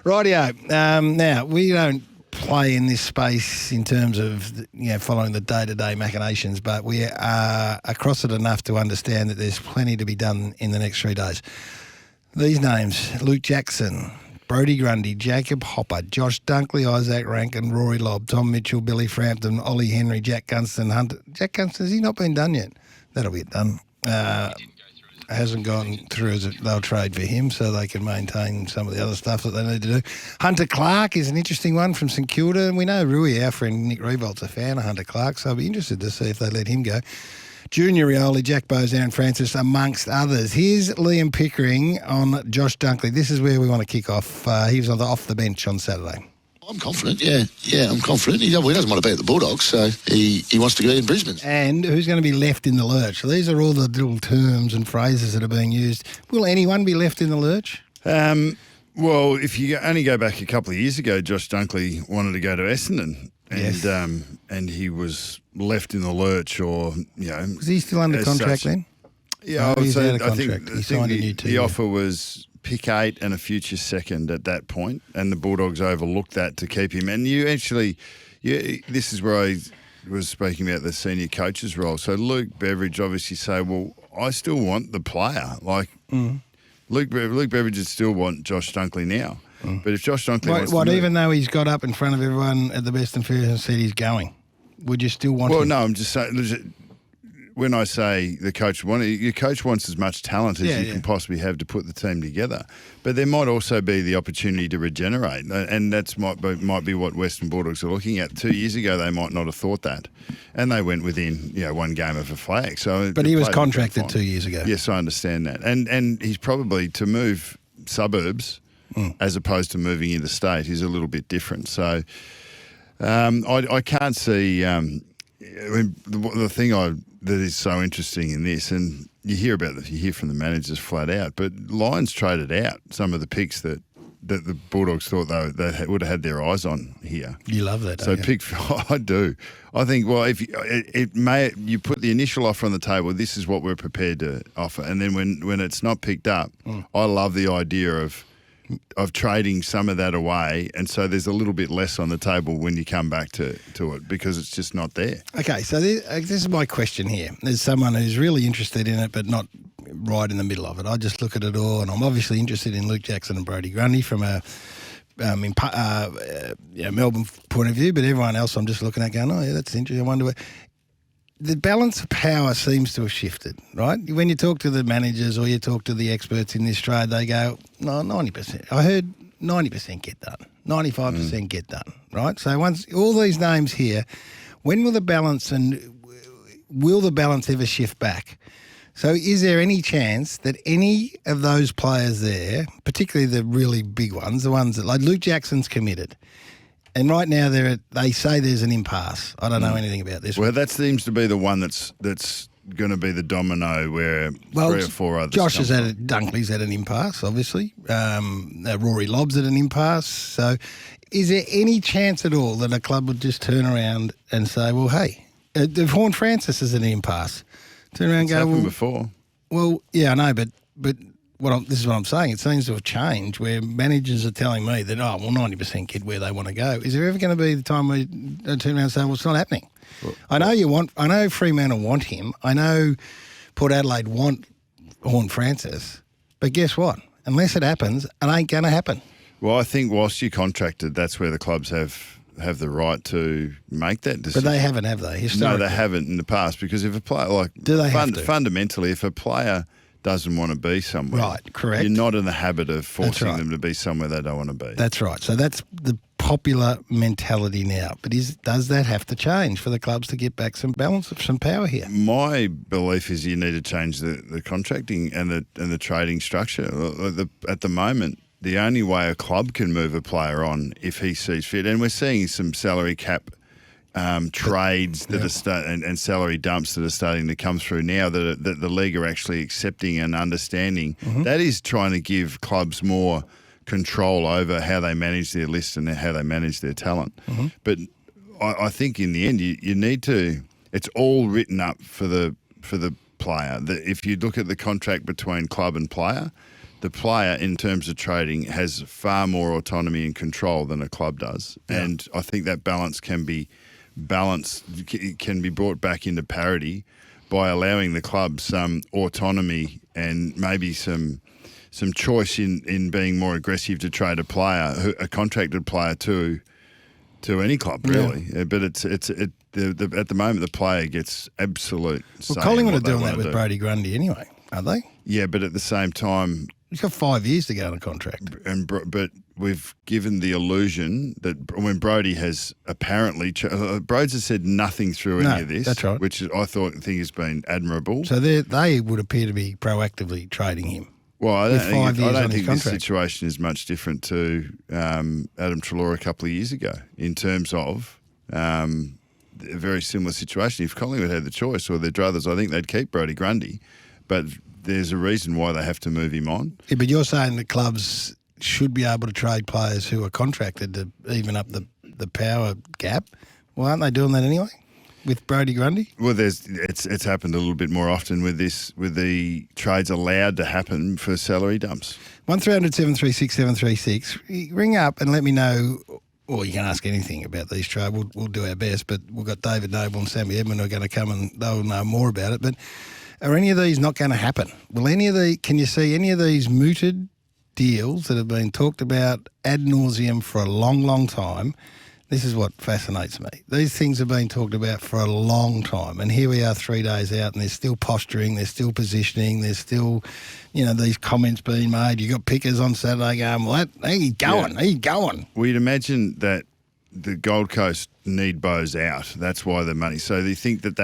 Rightio. Now, we don't play in this space in terms of following the day-to-day machinations, but we are across it enough to understand that there's plenty to be done in the next 3 days. These names: Luke Jackson, Brodie Grundy, Jacob Hopper, Josh Dunkley, Isaac Rankin, Rory Lobb, Tom Mitchell, Billy Frampton, Ollie Henry, Jack Gunston, Hunter. Jack Gunston, has he not been done yet? That'll be done. Hasn't gone through as they'll trade for him so they can maintain some of the other stuff that they need to do. Hunter Clark is an interesting one from St Kilda. And we know Rui, our friend Nick Revolt's a fan of Hunter Clark, so I'll be interested to see if they let him go. Junior Rioli, Jack Bowes, Aaron Francis, amongst others. Here's Liam Pickering on Josh Dunkley. This is where we want to kick off. He was off the bench on Saturday. I'm confident, yeah, I'm confident. He doesn't want to be at the Bulldogs, so he wants to be in Brisbane. And who's going to be left in the lurch? So these are all the little terms and phrases that are being used. Will anyone be left in the lurch? Well, if you only go back a couple of years ago, Josh Dunkley wanted to go to Essendon, and he was left in the lurch, or Was he still under contract then? Yeah, I would say. I think the offer was pick 8 and a future second at that point, and the Bulldogs overlooked that to keep him. And this is where I was speaking about the senior coach's role. So Luke Beveridge obviously say, well, I still want the player. Like Luke Beveridge would still want Josh Dunkley now. But if Josh Dunkley wants to move, even though he's got up in front of everyone at the best and fairest and said he's going, would you still want him? Well, no, I'm just saying, when I say the coach your coach wants as much talent as you can possibly have to put the team together. But there might also be the opportunity to regenerate, and that's might be what Western Bulldogs are looking at. 2 years ago, they might not have thought that, and they went within one game of a flag. But he was contracted 2 years ago. Yes, I understand that, and he's probably to move suburbs as opposed to moving interstate is a little bit different. So I can't see. The thing that is so interesting in this, and you hear from the managers flat out, but Lyon's traded out some of the picks that the Bulldogs thought they would have had their eyes on here. You love that, so don't you? I do. I think, well, if you put the initial offer on the table, this is what we're prepared to offer, and then when it's not picked up, I love the idea of trading some of that away, and so there's a little bit less on the table when you come back to it because it's just not there. Okay, so this is my question here. There's someone who's really interested in it but not right in the middle of it. I just look at it all, and I'm obviously interested in Luke Jackson and Brodie Grundy from a Melbourne point of view, but everyone else I'm just looking at going, oh, yeah, that's interesting. I wonder the balance of power seems to have shifted, right? When you talk to the managers or you talk to the experts in this trade, they go, no, 90%. I heard 90% get done, 95% get done, right? So once all these names here, when will the balance ever shift back? So is there any chance that any of those players there, particularly the really big ones, the ones that like Luke Jackson's committed, and right now they say there's an impasse. I don't know anything about this. Well, that seems to be the one that's going to be the domino where 3 or 4 others. Josh Dunkley's at an impasse, obviously. Rory Lobb's at an impasse. So, is there any chance at all that a club would just turn around and say, "Well, hey, Horn Francis is at an impasse"? Turn around and go, happened before. Well, yeah, I know, but this is what I'm saying. It seems to have changed where managers are telling me that, 90% get where they want to go. Is there ever going to be the time we turn around and say, well, it's not happening? Well, I know Fremantle want him. I know Port Adelaide want Horn Francis. But guess what? Unless it happens, it ain't going to happen. Well, I think whilst you're contracted, that's where the clubs have the right to make that decision. But they haven't, have they? No, they haven't in the past, because if a player, fundamentally, if a player doesn't want to be somewhere. Right, correct. You're not in the habit of forcing them to be somewhere they don't want to be. That's right. So that's the popular mentality now. But does that have to change for the clubs to get back some balance of some power here? My belief is you need to change the contracting and the trading structure. At the moment, the only way a club can move a player on if he sees fit, and we're seeing some salary cap trades that are and salary dumps that are starting to come through now that the league are actually accepting and understanding. That is trying to give clubs more control over how they manage their list and how they manage their talent. But I think in the end you need to. It's all written up for the player. If you look at the contract between club and player, the player, in terms of trading, has far more autonomy and control than a club does. Yeah. And I think that balance can be brought back into parity by allowing the club some autonomy and maybe some choice in being more aggressive to trade a contracted player to any club, really. Yeah. But at the moment, the player gets absolute. Well, Collingwood are doing that with Brodie Grundy anyway, are they? Yeah, but at the same time, he's got 5 years to go on a contract. But we've given the illusion that when Brodie has apparently Broads has said nothing through any of this. That's right. Which I think has been admirable. So they would appear to be proactively trading him. Well, I don't think this contract. situation is much different to Adam Treloar a couple of years ago in terms of a very similar situation. If Collingwood had the choice, or their druthers, I think they'd keep Brodie Grundy, but there's a reason why they have to move him on. Yeah, but you're saying that clubs should be able to trade players who are contracted to even up the power gap. Well, aren't they doing that anyway with Brodie Grundy? Well, it's happened a little bit more often with the trades allowed to happen for salary dumps. 1300 736 736. Ring up and let me know. Or you can ask anything about these trades. We'll do our best, but we've got David Noble and Sammy Edmund who are going to come and they'll know more about it. But are any of these not going to happen? Can you see any of these mooted deals that have been talked about ad nauseum for a long, long time? This is what fascinates me. These things have been talked about for a long time, and here we are 3 days out, and there's still posturing, there's still positioning, there's still, these comments being made. You got pickers on Saturday going, well, he's going. We'd imagine that the Gold Coast need Bose out. That's why the money. So they think that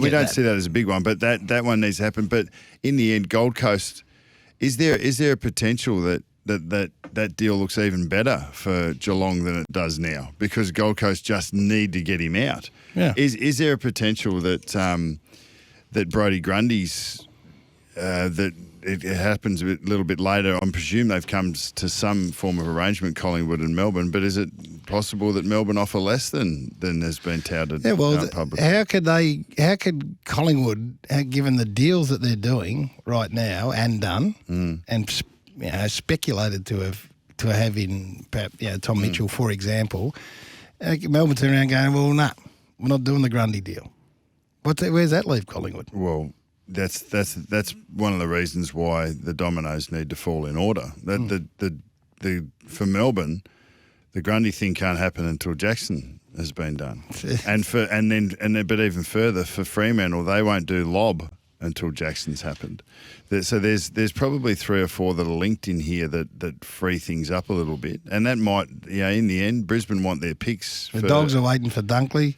we don't see that as a big one, but that one needs to happen. But in the end, Gold Coast, is there a potential that deal looks even better for Geelong than it does now because Gold Coast just need to get him out? Yeah. Is there a potential that Brodie Grundy's that it happens a little bit later? I presume they've come to some form of arrangement, Collingwood and Melbourne, but is it possible that Melbourne offer less than has been touted publicly? How could Collingwood, given the deals that they're doing right now and done and speculated to have in perhaps Tom Mitchell, for example, Melbourne turn around going, well, no, we're not doing the Grundy deal. Where's that leave Collingwood? Well, that's one of the reasons why the dominoes need to fall in order. For Melbourne, the Grundy thing can't happen until Jackson has been done, but even further for Fremantle, they won't do lob until Jackson's happened. So there's probably 3 or 4 that are linked in here that free things up a little bit, and that might in the end Brisbane want their picks. The Dogs are waiting for Dunkley.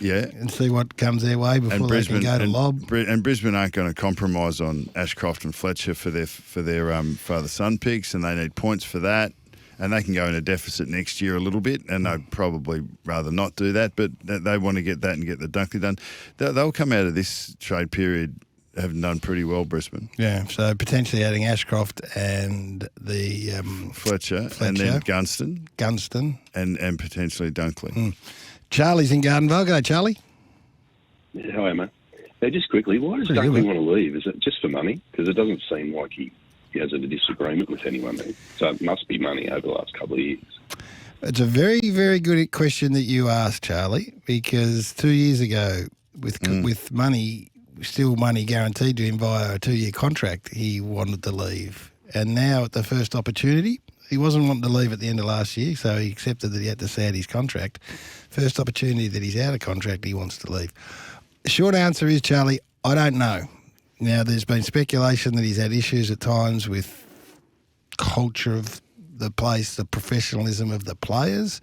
Yeah, and see what comes their way before they can go to lob. And Brisbane aren't going to compromise on Ashcroft and Fletcher for their father-son picks, and they need points for that. And they can go in a deficit next year a little bit, and they'd probably rather not do that. But they want to get that and get the Dunkley done. They'll come out of this trade period having done pretty well, Brisbane. Yeah, so potentially adding Ashcroft and the Fletcher, and then Gunston, and potentially Dunkley. Charlie's in Gardenvale. G'day, Charlie. Yeah, hi, mate. Now, just quickly, why does Dunkley want to leave? Is it just for money? Because it doesn't seem like he has a disagreement with anyone there. So it must be money over the last couple of years. It's a very, very good question that you asked, Charlie, because 2 years ago, with money, still money guaranteed to him via a 2-year contract, he wanted to leave. And now at the first opportunity, he wasn't wanting to leave at the end of last year, so he accepted that he had to see out his contract. First opportunity that he's out of contract, he wants to leave. The short answer is, Charlie, I don't know. Now, there's been speculation that he's had issues at times with culture of the place, the professionalism of the players.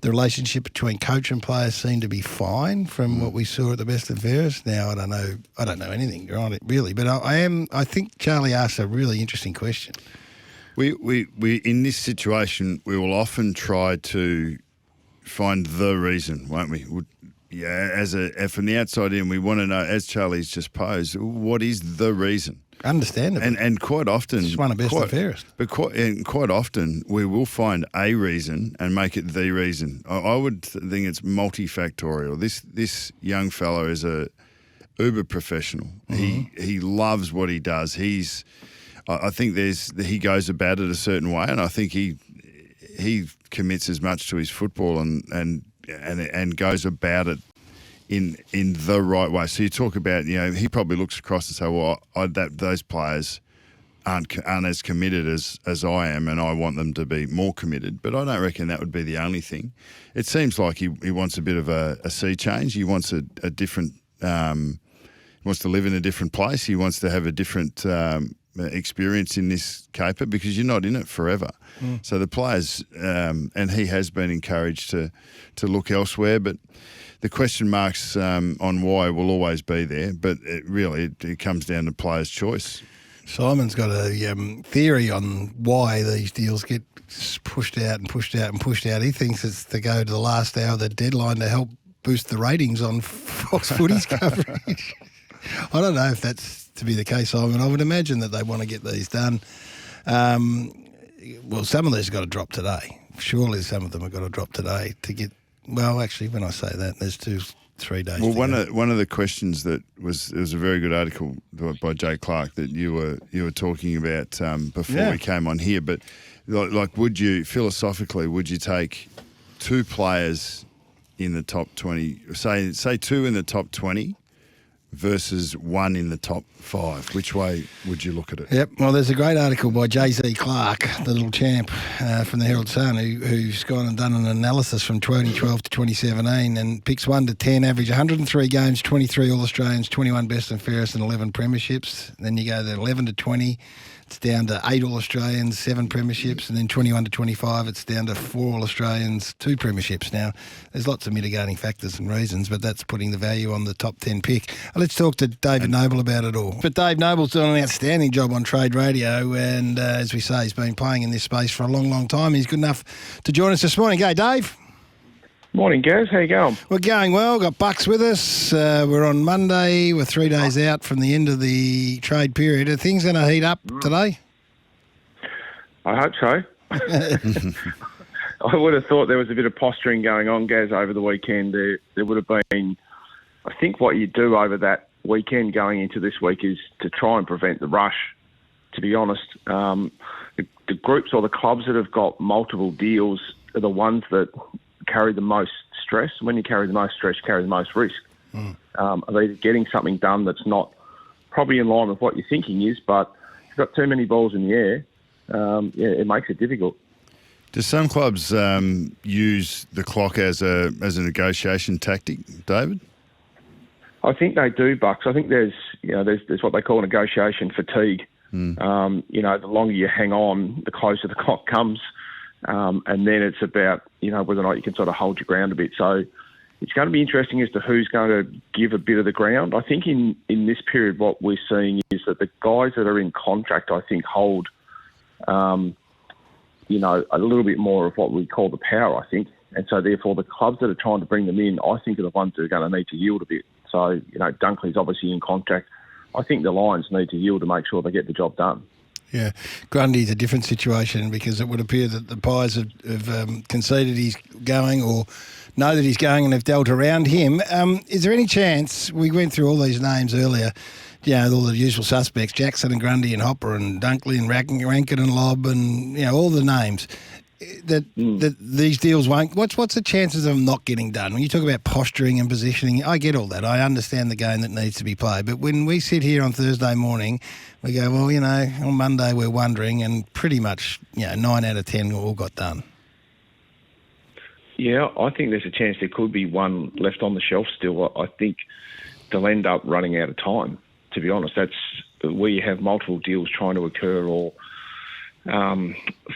The relationship between coach and players seemed to be fine from what we saw at the best and fairest. Now, I don't know anything on it really, but I think Charlie asked a really interesting question. We in this situation, we will often try to find the reason, won't we? Yeah, from the outside in, we want to know, as Charlie's just posed, what is the reason? Understandable. And quite often... It's one of best and fairest. But quite often, we will find a reason and make it the reason. I would think it's multifactorial. This young fellow is a uber professional. Mm-hmm. He loves what he does. I think he goes about it a certain way, and I think he commits as much to his football and goes about it in the right way. So you talk about, he probably looks across and say, well, those players aren't as committed as I am, and I want them to be more committed. But I don't reckon that would be the only thing. It seems like he wants a bit of a sea change. He wants a different. He wants to live in a different place. He wants to have a different experience in this caper, because you're not in it forever. So the players, and he has been encouraged to look elsewhere, but the question marks on why will always be there. But it comes down to players' choice. Simon's got a theory on why these deals get pushed out and pushed out and pushed out. He thinks it's to go to the last hour of the deadline to help boost the ratings on Fox Footy's coverage. I don't know if that's to be the case, Simon. I would imagine that they want to get these done. Well, some of these have got to drop today. Surely some of them have got to drop today to get... Well, actually, when I say that, there's 2-3 days. Well, one of the questions that was a very good article by Jay Clark that you were talking about before we came on here. But like, would you take 2 players in the top 20? Say 2 in the top 20 versus 1 in the top 5. Which way would you look at it? Yep. Well, there's a great article by J.Z. Clark, the little champ from the Herald Sun, who's gone and done an analysis from 2012 to 2017 and picks 1 to 10, average 103 games, 23 All-Australians, 21 best and fairest and 11 premierships. Then you go to 11 to 20, it's down to 8 All-Australians, 7 premierships, and then 21 to 25, it's down to 4 All-Australians, 2 premierships. Now, there's lots of mitigating factors and reasons, but that's putting the value on the top 10 pick. Let's talk to David Noble about it all. But Dave Noble's doing an outstanding job on Trade Radio, and as we say, he's been playing in this space for a long, long time. He's good enough to join us this morning. G'day, Dave. Morning, Gaz. How you going? We're going well. Got Bucks with us. We're on Monday. We're 3 days out from the end of the trade period. Are things going to heat up today? I hope so. I would have thought there was a bit of posturing going on, Gaz, over the weekend. There would have been... I think what you do over that weekend going into this week is to try and prevent the rush, to be honest. The groups or the clubs that have got multiple deals are the ones that carry the most stress. When you carry the most stress, you carry the most risk. Of either getting something done that's not probably in line with what your thinking is, but if you've got too many balls in the air, it makes it difficult. Do some clubs use the clock as a negotiation tactic, David? I think they do, Bucks. I think there's what they call negotiation fatigue. The longer you hang on, the closer the clock comes. And then it's about, whether or not you can sort of hold your ground a bit. So it's going to be interesting as to who's going to give a bit of the ground. I think in this period what we're seeing is that the guys that are in contract, I think, hold, a little bit more of what we call the power, I think. And so therefore the clubs that are trying to bring them in, I think, are the ones that are going to need to yield a bit. So, Dunkley's obviously in contract. I think the Lions need to yield to make sure they get the job done. Yeah, Grundy's a different situation because it would appear that the Pies have conceded he's going or know that he's going and have dealt around him. Is there any chance, we went through all these names earlier, all the usual suspects, Jackson and Grundy and Hopper and Dunkley and Rankin and Lobb and, all the names, that these deals won't... What's the chances of them not getting done? When you talk about posturing and positioning, I get all that. I understand the game that needs to be played. But when we sit here on Thursday morning, we go, well, on Monday we're wondering, and pretty much, 9 out of 10 all got done. Yeah, I think there's a chance there could be one left on the shelf still. I think they'll end up running out of time, to be honest. That's where you have multiple deals trying to occur or...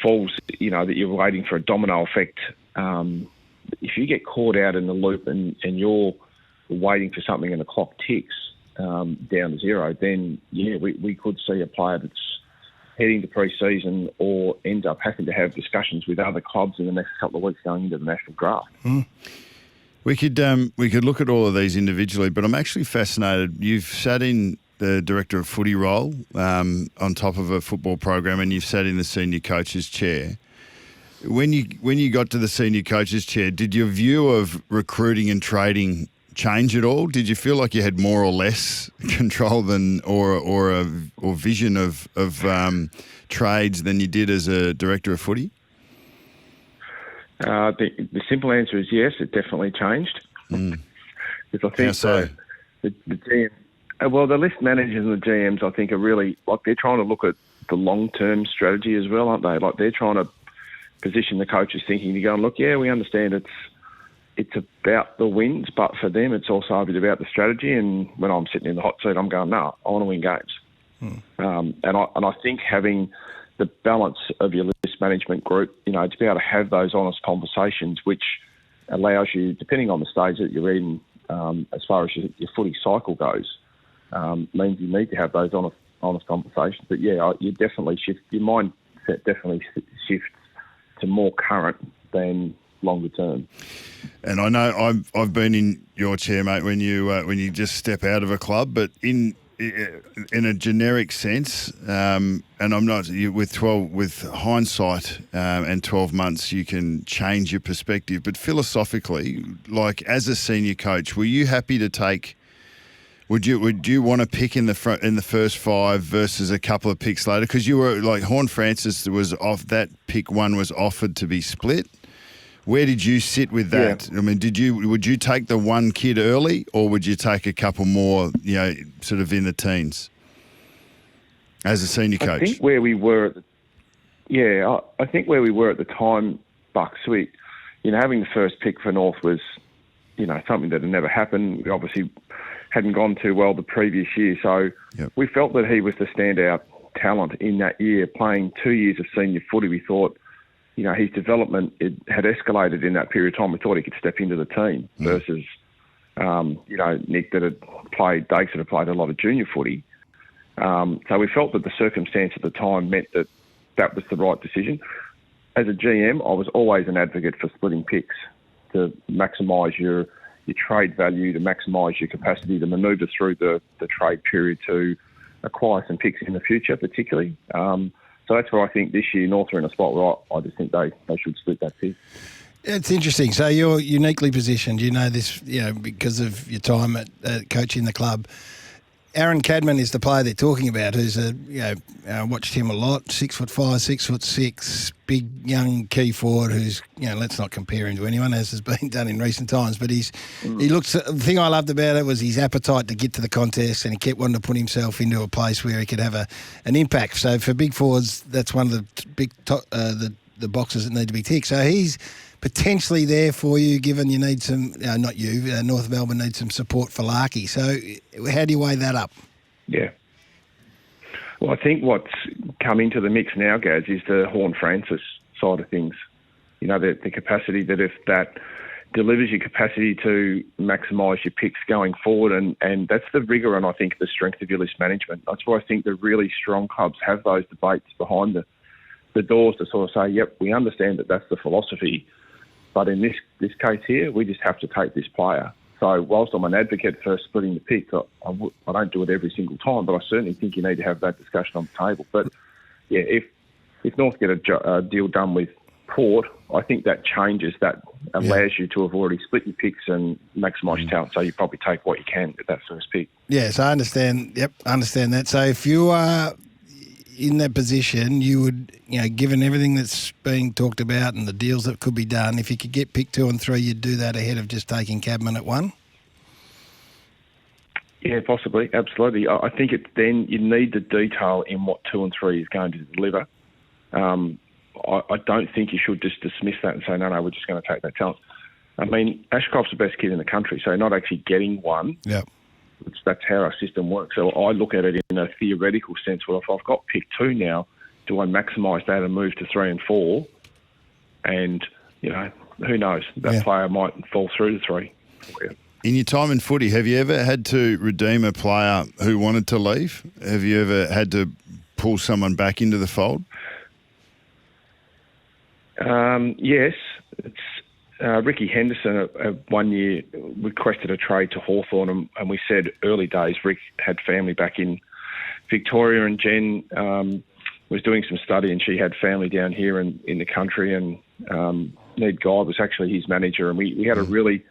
falls, that you're waiting for a domino effect. If you get caught out in the loop and you're waiting for something and the clock ticks down to zero, then, we could see a player that's heading to pre-season or end up having to have discussions with other clubs in the next couple of weeks going into the national draft. We could look at all of these individually, but I'm actually fascinated. You've sat in the director of footy role on top of a football program, and you've sat in the senior coach's chair. When you got to the senior coach's chair, did your view of recruiting and trading change at all? Did you feel like you had more or less control than or vision of trades than you did as a director of footy? The simple answer is yes, it definitely changed. Because I think How so? The GM, the list managers and the GMs, I think, are really, like, they're trying to look at the long-term strategy as well, aren't they? Like, they're trying to position the coaches thinking to go and look, yeah, we understand it's about the wins, but for them it's also a bit about the strategy. And when I'm sitting in the hot seat, I'm going, no, I want to win games. And I think having the balance of your list management group, you know, to be able to have those honest conversations, which allows you, depending on the stage that you're in, as far as your footy cycle goes, means you need to have those honest conversations. But yeah, you definitely shift, your mindset definitely shifts to more current than longer term. And I know I've been in your chair, mate, when you just step out of a club, but in a generic sense, and I'm not with hindsight and 12 months, you can change your perspective. But philosophically, like as a senior coach, were you happy to take? Would you want to pick in the first five versus a couple of picks later? Because you were like Horn Francis was off, that pick one was offered to be split. Where did you sit with that? Yeah. I mean, would you take the one kid early, or would you take a couple more, you know, sort of in the teens as a senior coach? I think where we were at the time, Bucks, having the first pick for North was, you know, something that had never happened. We obviously hadn't gone too well the previous year, so we felt that he was the standout talent in that year. Playing 2 years of senior footy, we thought, you know, his development had escalated in that period of time. We thought he could step into the team versus, you know, Nick Dakes that had played a lot of junior footy. So we felt that the circumstance at the time meant that was the right decision. As a GM, I was always an advocate for splitting picks to maximise your trade value, to maximise your capacity to manoeuvre through the trade period to acquire some picks in the future, particularly. So that's where I think this year North are in a spot where I just think they should split that pick. It's interesting. So you're uniquely positioned. You know this, you know, because of your time at coaching the club. Aaron Cadman is the player they're talking about, who's I watched him a lot, 6'5", 6'6", big young key forward who's, you know, let's not compare him to anyone as has been done in recent times, but he looks, the thing I loved about it was his appetite to get to the contest, and he kept wanting to put himself into a place where he could have an impact. So for big forwards, that's one of the big the boxes that need to be ticked. So he's potentially there for you, given you need some, North Melbourne needs some support for Larky. So how do you weigh that up? Yeah. Well, I think what's come into the mix now, Gaz, is the Horn Francis side of things. You know, the capacity that if that delivers your capacity to maximise your picks going forward, and that's the rigour and I think the strength of your list management. That's why I think the really strong clubs have those debates behind the doors to sort of say, yep, we understand that that's the philosophy, but in this case here, we just have to take this player. So whilst I'm an advocate for splitting the picks, I don't do it every single time, but I certainly think you need to have that discussion on the table. But yeah, if North get a deal done with Port, I think that changes that, allows you to have already split your picks and maximise your talent. So you probably take what you can at that first pick. Yes, I understand. Yep, I understand that. So if you are in that position, you would, you know, given everything that's being talked about and the deals that could be done, if you could get pick 2 and 3, you'd do that ahead of just taking Cadman at 1? Yeah, possibly, absolutely. I think it's then you need the detail in what 2 and 3 is going to deliver. I don't think you should just dismiss that and say, no, we're just going to take that talent. I mean, Ashcroft's the best kid in the country, so not actually getting one. Yep. That's how our system works. So I look at it in a theoretical sense. Well, if I've got pick 2 now, do I maximise that and move to 3 and 4? And, you know, who knows? That player might fall through to 3. Yeah. In your time in footy, have you ever had to redeem a player who wanted to leave? Have you ever had to pull someone back into the fold? Yes. It's Ricky Henderson 1 year requested a trade to Hawthorn, and we said early days Rick had family back in Victoria, and Jen was doing some study and she had family down here in the country, and Ned Guy was actually his manager, and we had a really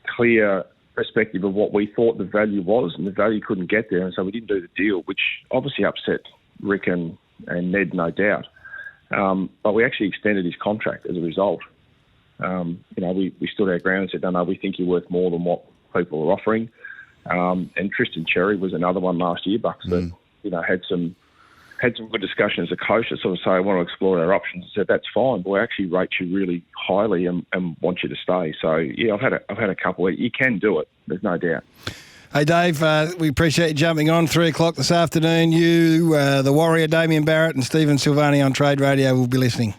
clear perspective of what we thought the value was, and the value couldn't get there, and so we didn't do the deal, which obviously upset Rick and Ned, no doubt. But we actually extended his contract as a result. We stood our ground and said, no, we think you're worth more than what people are offering. And Tristan Cherry was another one last year, Bucks, that had some good discussion as a coach to sort of say, I want to explore our options. I said, that's fine, but we actually rate you really highly and want you to stay. So, yeah, I've had a couple where you can do it. There's no doubt. Hey, Dave, we appreciate you jumping on 3 o'clock this afternoon. You, the Warrior, Damien Barrett and Stephen Silvani on Trade Radio will be listening.